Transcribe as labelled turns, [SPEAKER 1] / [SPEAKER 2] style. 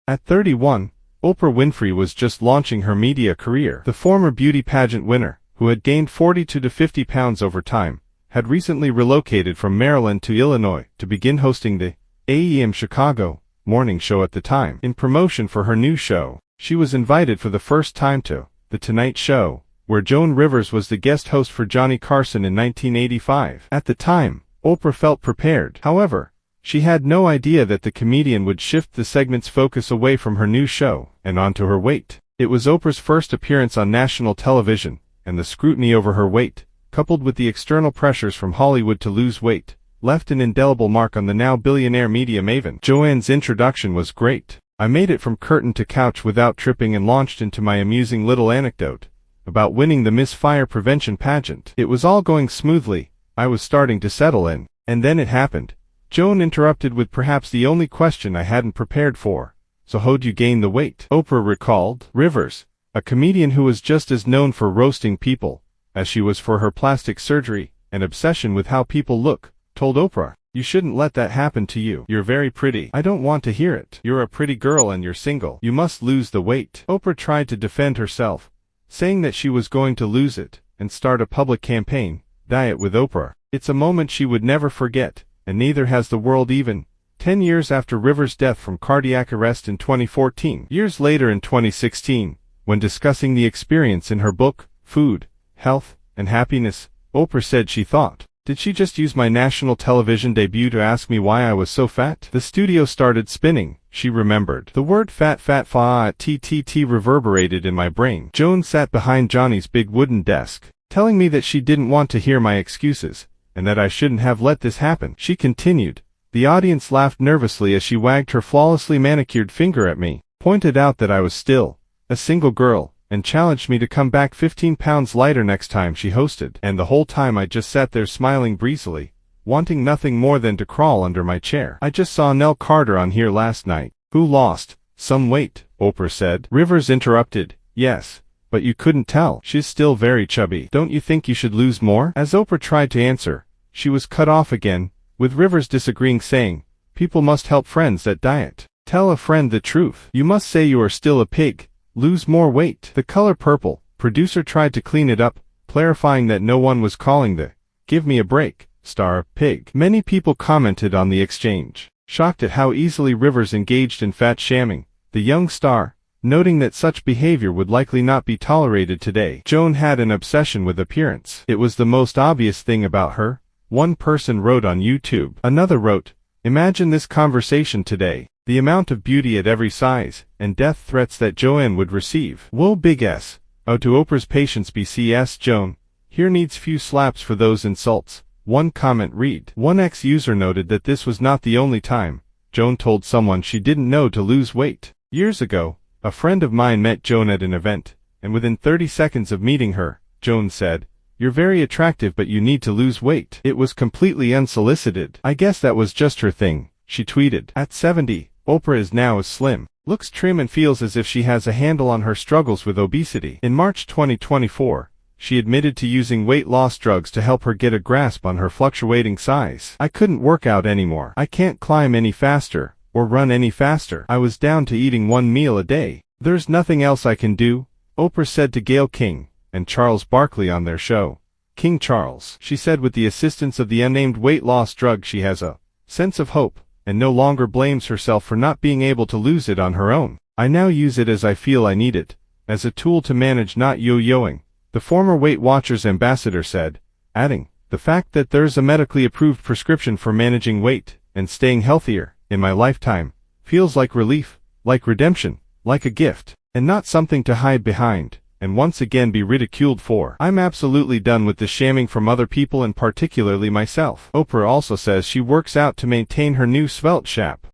[SPEAKER 1] At 31, Oprah Winfrey was just launching her media career. The former beauty pageant winner, who had gained 42 to 50 pounds over time, had recently relocated from Maryland to Illinois to begin hosting the AEM Chicago morning show at the time. In promotion for her new show, she was invited for the first time to The Tonight Show, where Joan Rivers was the guest host for Johnny Carson in 1985. At the time, Oprah felt prepared. However, she had no idea that the comedian would shift the segment's focus away from her new show and onto her weight. It was Oprah's first appearance on national television, and the scrutiny over her weight, coupled with the external pressures from Hollywood to lose weight, left an indelible mark on the now-billionaire media maven. Joanne's introduction was great. I made it from curtain to couch without tripping and launched into my amusing little anecdote about winning the Miss Fire Prevention pageant. It was all going smoothly. I was starting to settle in, and then it happened. Joan interrupted with perhaps the only question I hadn't prepared for. So how'd you gain the weight? Oprah recalled. Rivers, a comedian who was just as known for roasting people as she was for her plastic surgery and obsession with how people look, told Oprah, "You shouldn't let that happen to you. You're very pretty." "I don't want to hear it. You're a pretty girl and you're single. You must lose the weight." Oprah tried to defend herself, saying that she was going to lose it and start a public campaign, Diet with Oprah. It's a moment she would never forget, and neither has the world even 10 years after Rivers' death from cardiac arrest in 2014. Years later in 2016, when discussing the experience in her book, Food, Health, and Happiness, Oprah said she thought, "Did she just use my national television debut to ask me why I was so fat?" The studio started spinning, she remembered. The word fat reverberated in my brain. Joan sat behind Johnny's big wooden desk, telling me that she didn't want to hear my excuses, and that I shouldn't have let this happen. She continued. The audience laughed nervously as she wagged her flawlessly manicured finger at me, pointed out that I was still a single girl, and challenged me to come back 15 pounds lighter next time she hosted. And the whole time I just sat there smiling breezily, wanting nothing more than to crawl under my chair. "I just saw Nell Carter on here last night, who lost some weight," Oprah said. Rivers interrupted. "Yes, but you couldn't tell. She's still very chubby. Don't you think you should lose more?" As Oprah tried to answer, she was cut off again, with Rivers disagreeing, saying, "People must help friends that diet. Tell a friend the truth. You must say you are still a pig. Lose more weight." The color purple, producer tried to clean it up, clarifying that no one was calling the "Give me a break" star pig. Many people commented on the exchange, shocked at how easily Rivers engaged in fat shaming the young star, noting that such behavior would likely not be tolerated today. Joan had an obsession with appearance. It was the most obvious thing about her, one person wrote on YouTube. Another wrote, "Imagine this conversation today. The amount of beauty at every size, and death threats that Joanne would receive. Whoa big S. Oh to Oprah's patience BCS Joan. Here needs few slaps for those insults." One comment read. One ex-user noted that this was not the only time Joan told someone she didn't know to lose weight. Years ago, a friend of mine met Joan at an event, and within 30 seconds of meeting her, Joan said, "You're very attractive but you need to lose weight." It was completely unsolicited. "I guess that was just her thing," she tweeted. At 70, Oprah is now as slim, looks trim and feels as if she has a handle on her struggles with obesity. In March 2024, she admitted to using weight loss drugs to help her get a grasp on her fluctuating size. "I couldn't work out anymore. I can't climb any faster, or run any faster. I was down to eating one meal a day. There's nothing else I can do," Oprah said to Gayle King and Charles Barkley on their show, King Charles. She said with the assistance of the unnamed weight loss drug she has a sense of hope, and no longer blames herself for not being able to lose it on her own. "I now use it as I feel I need it, as a tool to manage not yo-yoing," the former Weight Watchers ambassador said, adding, "The fact that there's a medically approved prescription for managing weight and staying healthier in my lifetime feels like relief, like redemption, like a gift, and not something to hide behind and once again be ridiculed for. I'm absolutely done with the shaming from other people and particularly myself." Oprah also says she works out to maintain her new svelte shape.